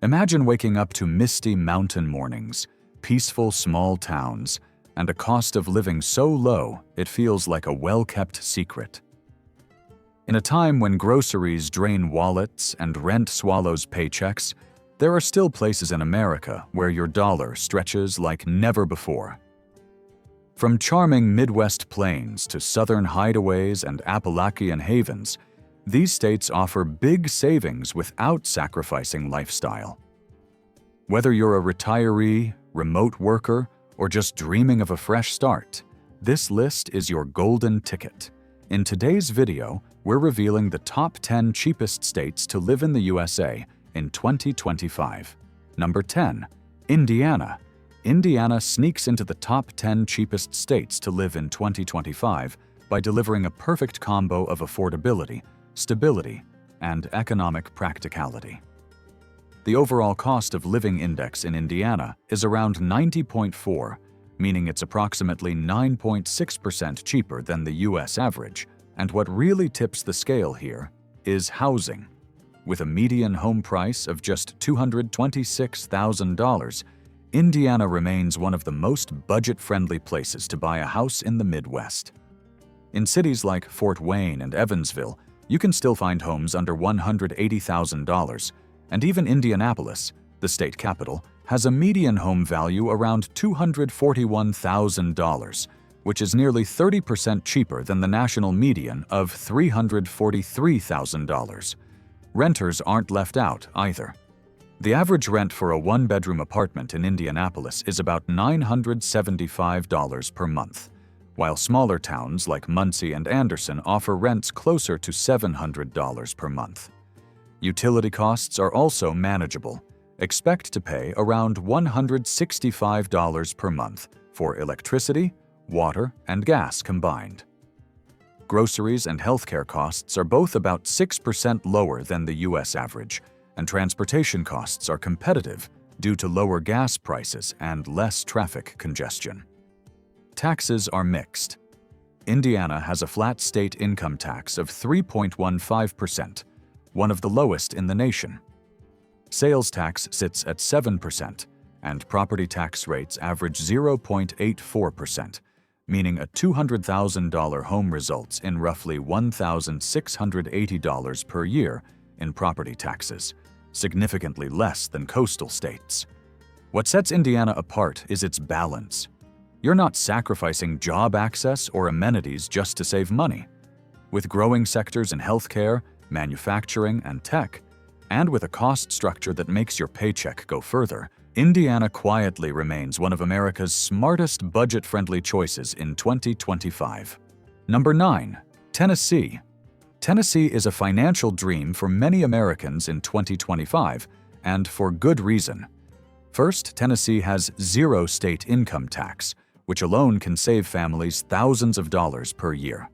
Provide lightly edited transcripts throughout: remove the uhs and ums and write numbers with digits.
Imagine waking up to misty mountain mornings, peaceful small towns, and a cost of living so low it feels like a well-kept secret. In a time when groceries drain wallets and rent swallows paychecks, there are still places in America where your dollar stretches like never before. From charming Midwest plains to southern hideaways and Appalachian havens, these states offer big savings without sacrificing lifestyle. Whether you're a retiree, remote worker, or just dreaming of a fresh start, this list is your golden ticket. In today's video, we're revealing the top 10 cheapest states to live in the USA in 2025. Number 10. Indiana. Indiana sneaks into the top 10 cheapest states to live in 2025 by delivering a perfect combo of affordability, stability, and economic practicality. The overall cost of living index in Indiana is around 90.4, meaning it's approximately 9.6% cheaper than the US average. And what really tips the scale here is housing. With a median home price of just $226,000, Indiana remains one of the most budget-friendly places to buy a house in the Midwest. In cities like Fort Wayne and Evansville, you can still find homes under $180,000, and even Indianapolis, the state capital, has a median home value around $241,000, which is nearly 30% cheaper than the national median of $343,000. Renters aren't left out either. The average rent for a one-bedroom apartment in Indianapolis is about $975 per month, while smaller towns like Muncie and Anderson offer rents closer to $700 per month. Utility costs are also manageable. Expect to pay around $165 per month for electricity, water, and gas combined. Groceries and healthcare costs are both about 6% lower than the US average, and transportation costs are competitive due to lower gas prices and less traffic congestion. Taxes are mixed. Indiana has a flat state income tax of 3.15%, one of the lowest in the nation. Sales tax sits at 7%, and property tax rates average 0.84%, meaning a $200,000 home results in roughly $1,680 per year in property taxes, significantly less than coastal states. What sets Indiana apart is its balance. You're not sacrificing job access or amenities just to save money. With growing sectors in healthcare, manufacturing, and tech, and with a cost structure that makes your paycheck go further, Indiana quietly remains one of America's smartest budget-friendly choices in 2025. Number 9. Tennessee. Tennessee is a financial dream for many Americans in 2025, and for good reason. First, Tennessee has zero state income tax, which alone can save families thousands of dollars per year.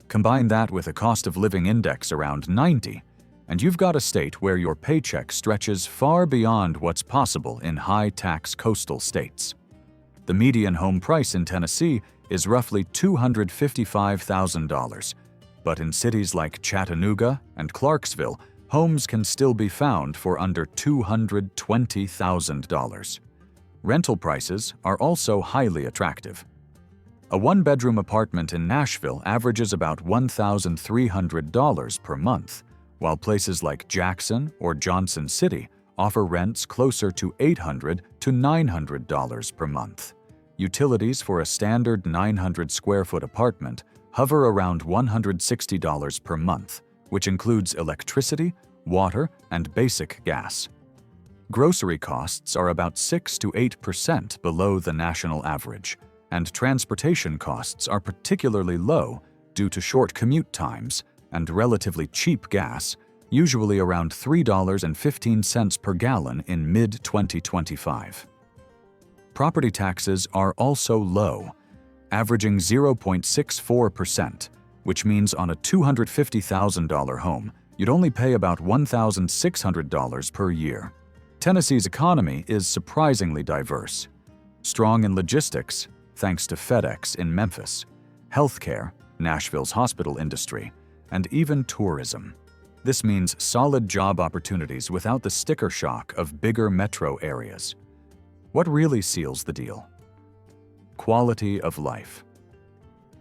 Combine that with a cost of living index around 90, and you've got a state where your paycheck stretches far beyond what's possible in high-tax coastal states. The median home price in Tennessee is roughly $255,000, but in cities like Chattanooga and Clarksville, homes can still be found for under $220,000. Rental prices are also highly attractive. A one-bedroom apartment in Nashville averages about $1,300 per month, while places like Jackson or Johnson City offer rents closer to $800 to $900 per month. Utilities for a standard 900-square-foot apartment hover around $160 per month, which includes electricity, water, and basic gas. Grocery costs are about 6 to 8% below the national average, and transportation costs are particularly low due to short commute times and relatively cheap gas, usually around $3.15 per gallon in mid-2025. Property taxes are also low, averaging 0.64%, which means on a $250,000 home, you'd only pay about $1,600 per year. Tennessee's economy is surprisingly diverse. Strong in logistics, thanks to FedEx in Memphis, healthcare, Nashville's hospital industry, and even tourism. This means solid job opportunities without the sticker shock of bigger metro areas. What really seals the deal? Quality of life.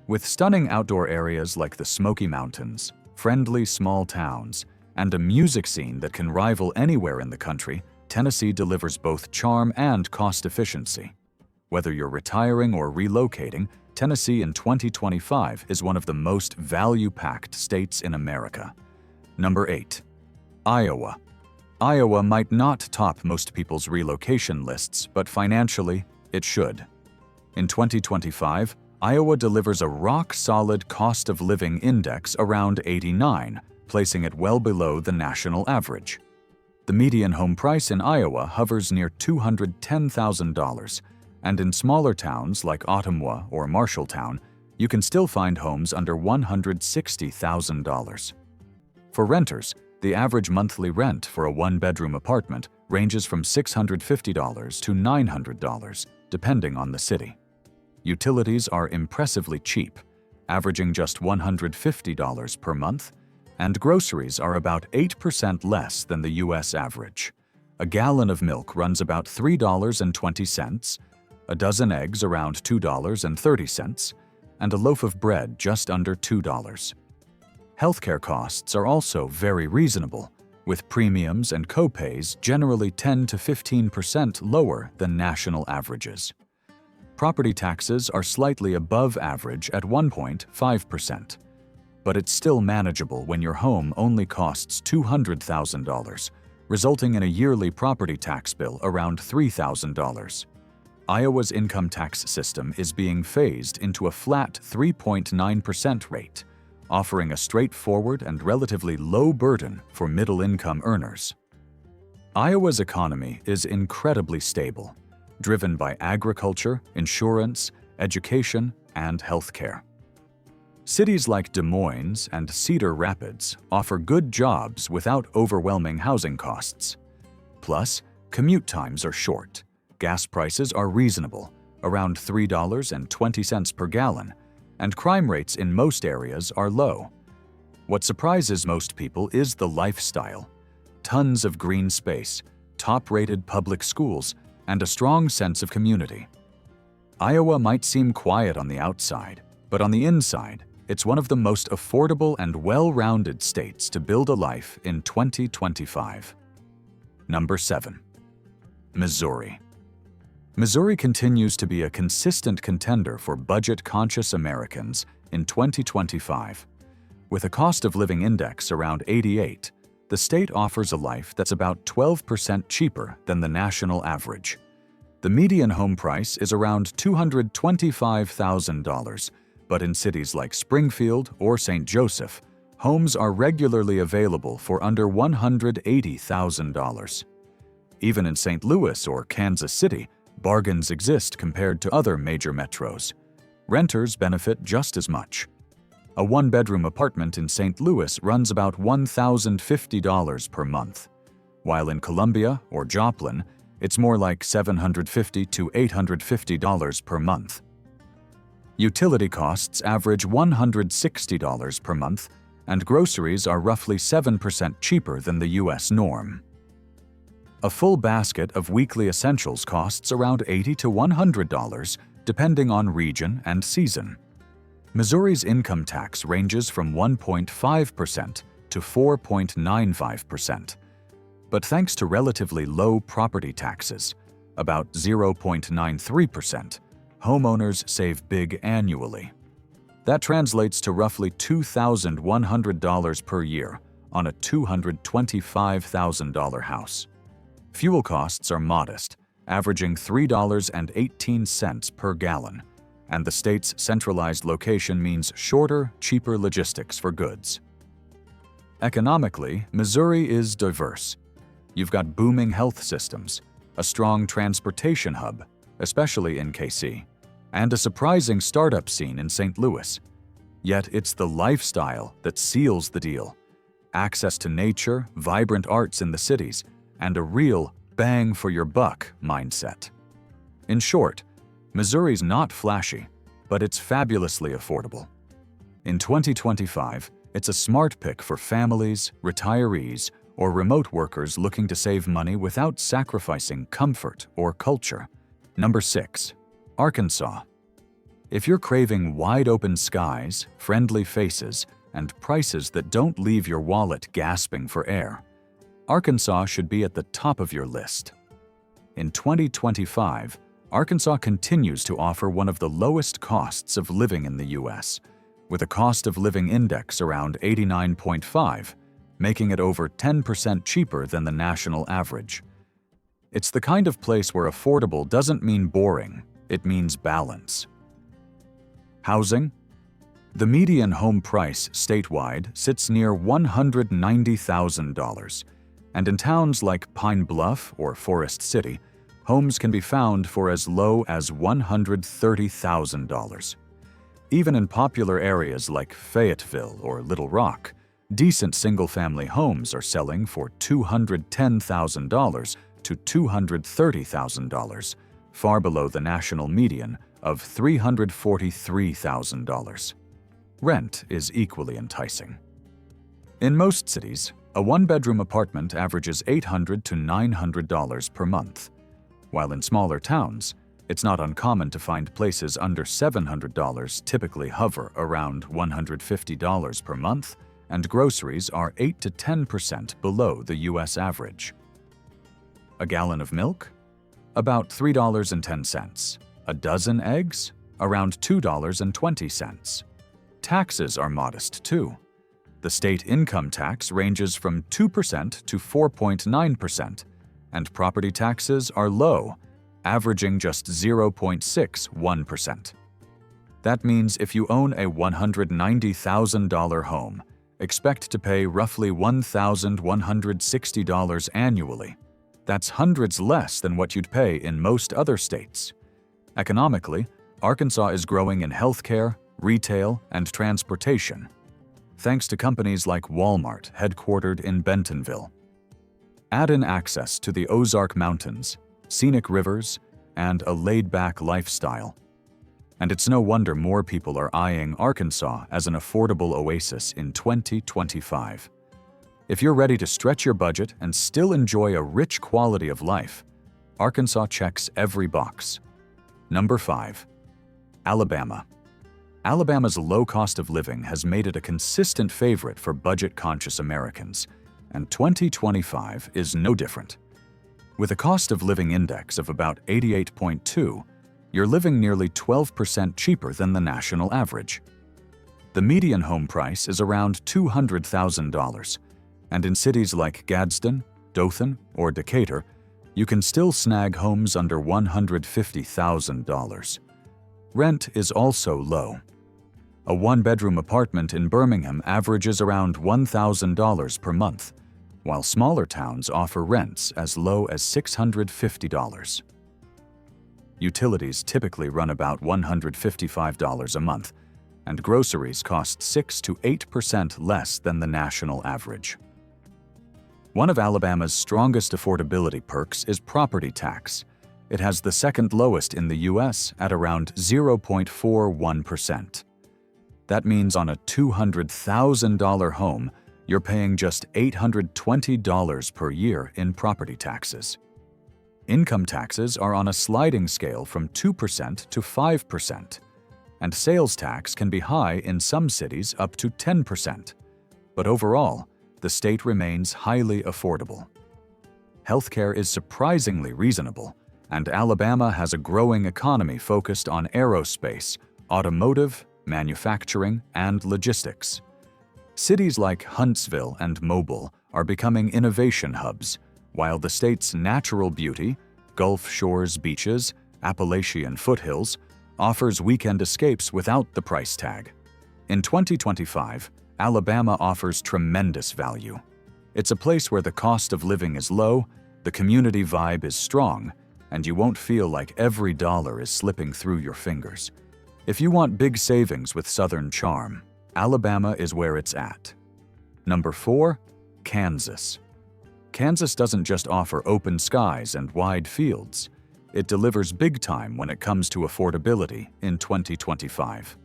With stunning outdoor areas like the Smoky Mountains, friendly small towns, and a music scene that can rival anywhere in the country, Tennessee delivers both charm and cost efficiency. Whether you're retiring or relocating, Tennessee in 2025 is one of the most value-packed states in America. Number 8. Iowa. Iowa might not top most people's relocation lists, but financially, it should. In 2025, Iowa delivers a rock-solid cost of living index around 89, placing it well below the national average. The median home price in Iowa hovers near $210,000, and in smaller towns like Ottumwa or Marshalltown, you can still find homes under $160,000. For renters, the average monthly rent for a one-bedroom apartment ranges from $650 to $900, depending on the city. Utilities are impressively cheap, averaging just $150 per month, and groceries are about 8% less than the U.S. average. A gallon of milk runs about $3.20, a dozen eggs around $2.30, and a loaf of bread just under $2. Healthcare costs are also very reasonable, with premiums and copays generally 10 to 15% lower than national averages. Property taxes are slightly above average at 1.5%, but it's still manageable when your home only costs $200,000, resulting in a yearly property tax bill around $3,000. Iowa's income tax system is being phased into a flat 3.9% rate, offering a straightforward and relatively low burden for middle-income earners. Iowa's economy is incredibly stable, driven by agriculture, insurance, education, and healthcare. Cities like Des Moines and Cedar Rapids offer good jobs without overwhelming housing costs. Plus, commute times are short, gas prices are reasonable, around $3.20 per gallon, and crime rates in most areas are low. What surprises most people is the lifestyle. Tons of green space, top-rated public schools, and a strong sense of community. Iowa might seem quiet on the outside, but on the inside, it's one of the most affordable and well-rounded states to build a life in 2025. Number 7. Missouri. Missouri continues to be a consistent contender for budget-conscious Americans in 2025. With a cost of living index around 88, the state offers a life that's about 12% cheaper than the national average. The median home price is around $225,000, but in cities like Springfield or St. Joseph, homes are regularly available for under $180,000. Even in St. Louis or Kansas City, bargains exist compared to other major metros. Renters benefit just as much. A one-bedroom apartment in St. Louis runs about $1,050 per month, while in Columbia or Joplin, it's more like $750 to $850 per month. Utility costs average $160 per month, and groceries are roughly 7% cheaper than the U.S. norm. A full basket of weekly essentials costs around $80 to $100, depending on region and season. Missouri's income tax ranges from 1.5% to 4.95%. But thanks to relatively low property taxes, about 0.93%, homeowners save big annually. That translates to roughly $2,100 per year on a $225,000 house. Fuel costs are modest, averaging $3.18 per gallon, and the state's centralized location means shorter, cheaper logistics for goods. Economically, Missouri is diverse. You've got booming health systems, a strong transportation hub, especially in KC, and a surprising startup scene in St. Louis. Yet it's the lifestyle that seals the deal. Access to nature, vibrant arts in the cities, and a real bang-for-your-buck mindset. In short, Missouri's not flashy, but it's fabulously affordable. In 2025, It's a smart pick for families, retirees, or remote workers looking to save money without sacrificing comfort or culture. Number 6. Arkansas. If you're craving wide-open skies, friendly faces, and prices that don't leave your wallet gasping for air, Arkansas should be at the top of your list. In 2025, Arkansas continues to offer one of the lowest costs of living in the U.S., with a cost of living index around 89.5, making it over 10% cheaper than the national average. It's the kind of place where affordable doesn't mean boring, it means balance. Housing. The median home price statewide sits near $190,000, and in towns like Pine Bluff or Forest City, homes can be found for as low as $130,000. Even in popular areas like Fayetteville or Little Rock, decent single-family homes are selling for $210,000 to $230,000, far below the national median of $343,000. Rent is equally enticing. In most cities, a one-bedroom apartment averages $800 to $900 per month, while in smaller towns, it's not uncommon to find places under $700 typically hover around $150 per month, and groceries are 8 to 10% below the U.S. average. A gallon of milk? About $3.10. A dozen eggs? Around $2.20. Taxes are modest too. The state income tax ranges from 2% to 4.9%, and property taxes are low, averaging just 0.61%. That means if you own a $190,000 home, expect to pay roughly $1,160 annually. That's hundreds less than what you'd pay in most other states. Economically, Arkansas is growing in healthcare, retail, and transportation, thanks to companies like Walmart headquartered in Bentonville. Add in access to the Ozark Mountains, scenic rivers, and a laid-back lifestyle. And it's no wonder more people are eyeing Arkansas as an affordable oasis in 2025. If you're ready to stretch your budget and still enjoy a rich quality of life, Arkansas checks every box. Number 5. Alabama. Alabama's low cost of living has made it a consistent favorite for budget-conscious Americans, and 2025 is no different. With a cost of living index of about 88.2, you're living nearly 12% cheaper than the national average. The median home price is around $200,000, and in cities like Gadsden, Dothan, or Decatur, you can still snag homes under $150,000. Rent is also low. A one-bedroom apartment in Birmingham averages around $1,000 per month, while smaller towns offer rents as low as $650. Utilities typically run about $155 a month, and groceries cost 6 to 8% less than the national average. One of Alabama's strongest affordability perks is property tax. It has the second lowest in the U.S. at around 0.41%. That means on a $200,000 home, you're paying just $820 per year in property taxes. Income taxes are on a sliding scale from 2% to 5%, and sales tax can be high in some cities up to 10%. But overall, the state remains highly affordable. Healthcare is surprisingly reasonable, and Alabama has a growing economy focused on aerospace, automotive, manufacturing, and logistics. Cities like Huntsville and Mobile are becoming innovation hubs, while the state's natural beauty, Gulf Shores beaches, Appalachian foothills, offers weekend escapes without the price tag. In 2025, Alabama offers tremendous value. It's a place where the cost of living is low, the community vibe is strong, and you won't feel like every dollar is slipping through your fingers. If you want big savings with Southern charm, Alabama is where it's at. Number 4. Kansas. Kansas doesn't just offer open skies and wide fields. It delivers big time when it comes to affordability in 2025.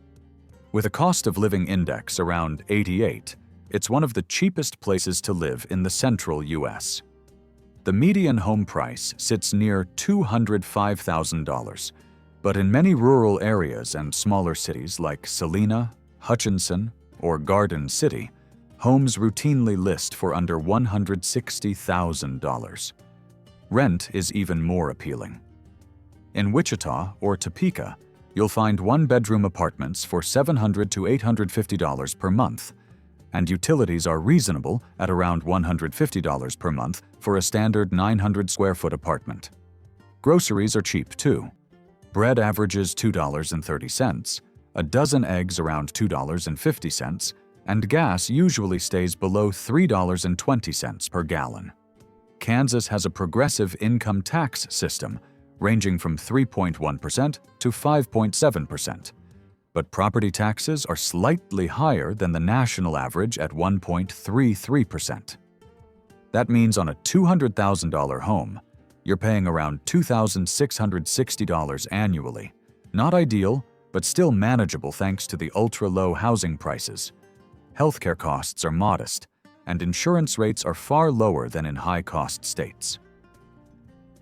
With a cost of living index around 88, it's one of the cheapest places to live in the central U.S. The median home price sits near $205,000, but in many rural areas and smaller cities like Salina, Hutchinson, or Garden City, homes routinely list for under $160,000. Rent is even more appealing. In Wichita or Topeka, you'll find one-bedroom apartments for $700 to $850 per month, and utilities are reasonable at around $150 per month for a standard 900-square-foot apartment. Groceries are cheap, too. Bread averages $2.30, a dozen eggs around $2.50, and gas usually stays below $3.20 per gallon. Kansas has a progressive income tax system ranging from 3.1% to 5.7%, but property taxes are slightly higher than the national average at 1.33%. That means on a $200,000 home, you're paying around $2,660 annually. Not ideal, but still manageable thanks to the ultra-low housing prices. Healthcare costs are modest, and insurance rates are far lower than in high-cost states.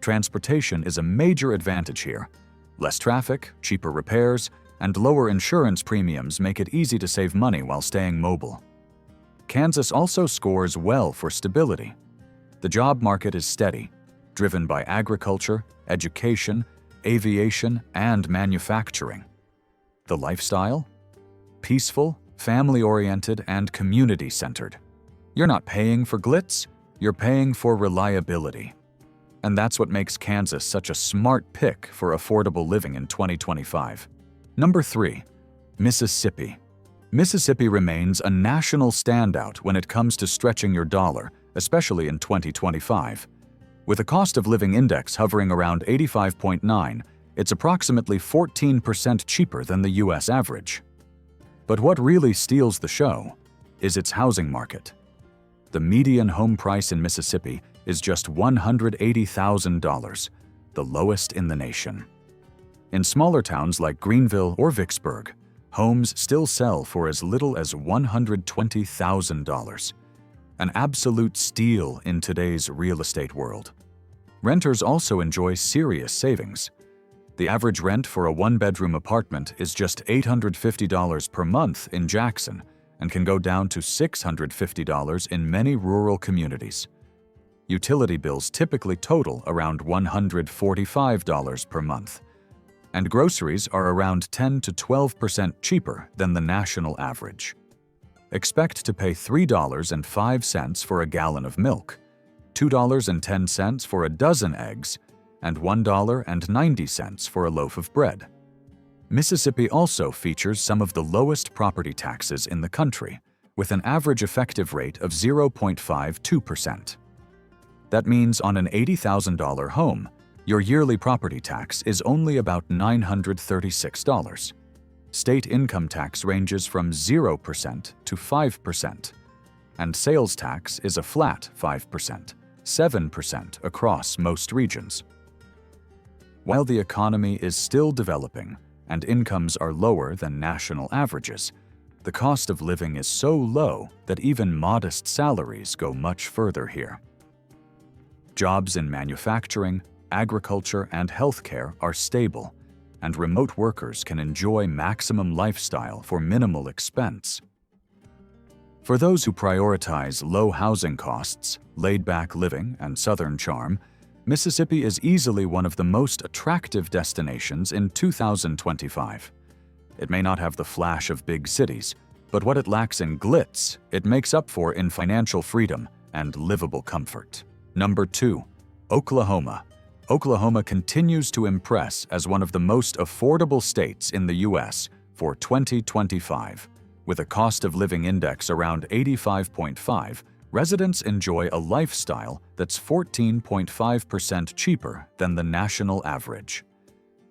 Transportation is a major advantage here. Less traffic, cheaper repairs, and lower insurance premiums make it easy to save money while staying mobile. Kansas also scores well for stability. The job market is steady, driven by agriculture, education, aviation, and manufacturing. The lifestyle? Peaceful, family-oriented, and community-centered. You're not paying for glitz, you're paying for reliability. And that's what makes Kansas such a smart pick for affordable living in 2025. Number 3. Mississippi. Mississippi remains a national standout when it comes to stretching your dollar, especially in 2025. With a cost of living index hovering around 85.9, it's approximately 14% cheaper than the U.S. average. But what really steals the show is its housing market. The median home price in Mississippi is just $180,000, the lowest in the nation. In smaller towns like Greenville or Vicksburg, homes still sell for as little as $120,000, an absolute steal in today's real estate world. Renters also enjoy serious savings. The average rent for a one-bedroom apartment is just $850 per month in Jackson and can go down to $650 in many rural communities. Utility bills typically total around $145 per month, and groceries are around 10 to 12% cheaper than the national average. Expect to pay $3.05 for a gallon of milk, $2.10 for a dozen eggs, and $1.90 for a loaf of bread. Mississippi also features some of the lowest property taxes in the country, with an average effective rate of 0.52%. That means on an $80,000 home, your yearly property tax is only about $936. State income tax ranges from 0% to 5%, and sales tax is a flat 5%, 7% across most regions. While the economy is still developing and incomes are lower than national averages, the cost of living is so low that even modest salaries go much further here. Jobs in manufacturing, agriculture, and healthcare are stable, and remote workers can enjoy maximum lifestyle for minimal expense. For those who prioritize low housing costs, laid-back living, and southern charm, Mississippi is easily one of the most attractive destinations in 2025. It may not have the flash of big cities, but what it lacks in glitz, it makes up for in financial freedom and livable comfort. Number 2. Oklahoma. Oklahoma continues to impress as one of the most affordable states in the U.S. for 2025. With a cost of living index around 85.5, residents enjoy a lifestyle that's 14.5% cheaper than the national average.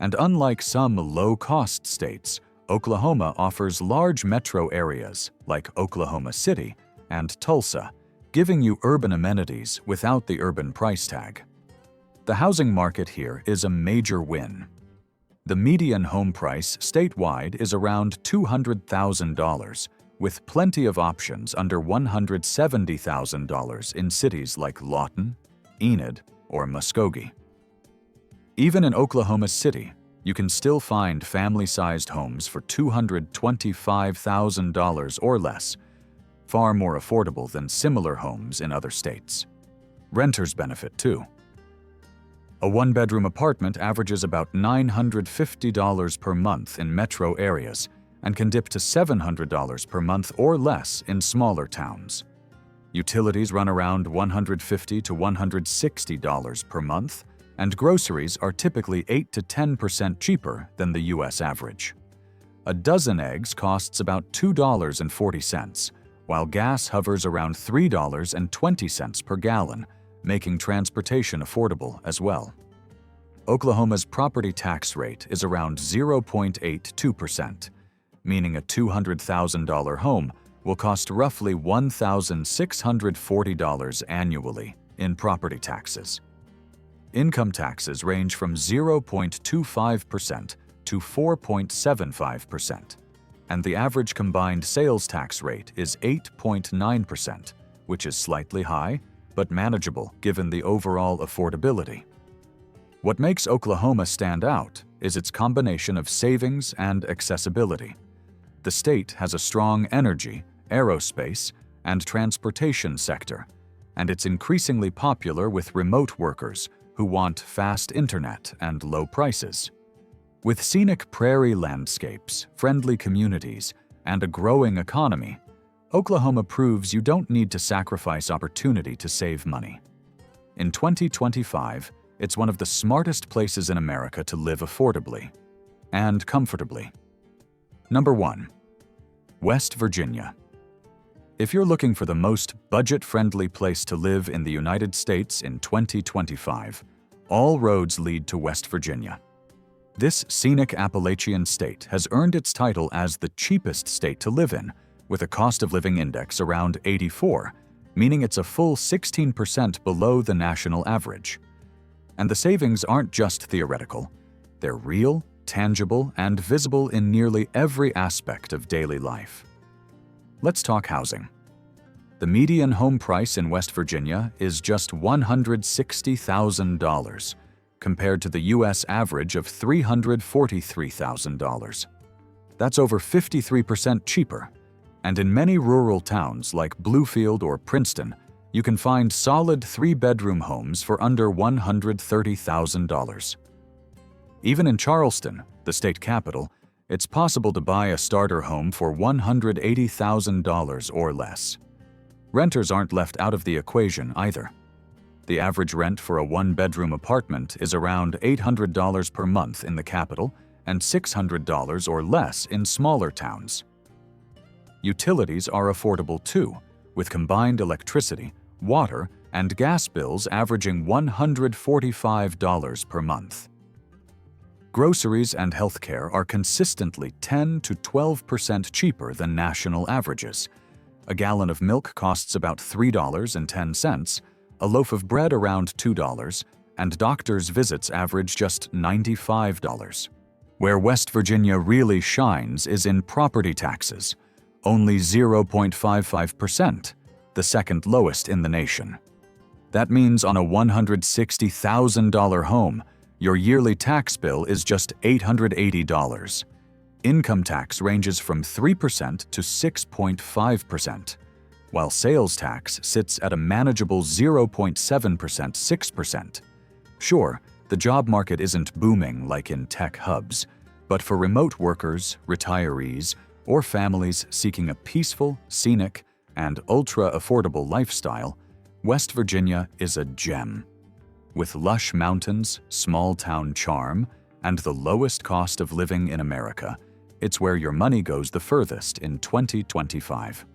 And unlike some low-cost states, Oklahoma offers large metro areas like Oklahoma City and Tulsa, giving you urban amenities without the urban price tag. The housing market here is a major win. The median home price statewide is around $200,000, with plenty of options under $170,000 in cities like Lawton, Enid, or Muskogee. Even in Oklahoma City, you can still find family-sized homes for $225,000 or less, far more affordable than similar homes in other states. Renters benefit too. A one-bedroom apartment averages about $950 per month in metro areas and can dip to $700 per month or less in smaller towns. Utilities run around $150 to $160 per month, and groceries are typically 8 to 10% cheaper than the US average. A dozen eggs costs about $2.40, while gas hovers around $3.20 per gallon, making transportation affordable as well. Oklahoma's property tax rate is around 0.82%, meaning a $200,000 home will cost roughly $1,640 annually in property taxes. Income taxes range from 0.25% to 4.75%, and the average combined sales tax rate is 8.9%, which is slightly high, but manageable given the overall affordability. What makes Oklahoma stand out is its combination of savings and accessibility. The state has a strong energy, aerospace, and transportation sector, and it's increasingly popular with remote workers who want fast internet and low prices. With scenic prairie landscapes, friendly communities, and a growing economy, Oklahoma proves you don't need to sacrifice opportunity to save money. In 2025, it's one of the smartest places in America to live affordably and comfortably. Number 1. West Virginia. If you're looking for the most budget-friendly place to live in the United States in 2025, all roads lead to West Virginia. This scenic Appalachian state has earned its title as the cheapest state to live in, with a cost of living index around 84, meaning it's a full 16% below the national average. And the savings aren't just theoretical. They're real, tangible, and visible in nearly every aspect of daily life. Let's talk housing. The median home price in West Virginia is just $160,000, compared to the US average of $343,000. That's over 53% cheaper, and in many rural towns like Bluefield or Princeton, you can find solid 3-bedroom homes for under $130,000. Even in Charleston, the state capital, it's possible to buy a starter home for $180,000 or less. Renters aren't left out of the equation either. The average rent for a 1-bedroom apartment is around $800 per month in the capital and $600 or less in smaller towns. Utilities are affordable too, with combined electricity, water, and gas bills averaging $145 per month. Groceries and healthcare are consistently 10 to 12% cheaper than national averages. A gallon of milk costs about $3.10, a loaf of bread around $2, and doctor's visits average just $95. Where West Virginia really shines is in property taxes, only 0.55%, the second lowest in the nation. That means on a $160,000 home, your yearly tax bill is just $880. Income tax ranges from 3% to 6.5%, while sales tax sits at a manageable 0.7%, 6%. Sure, the job market isn't booming like in tech hubs, but for remote workers, retirees, or families seeking a peaceful, scenic, and ultra-affordable lifestyle, West Virginia is a gem. With lush mountains, small-town charm, and the lowest cost of living in America, it's where your money goes the furthest in 2025.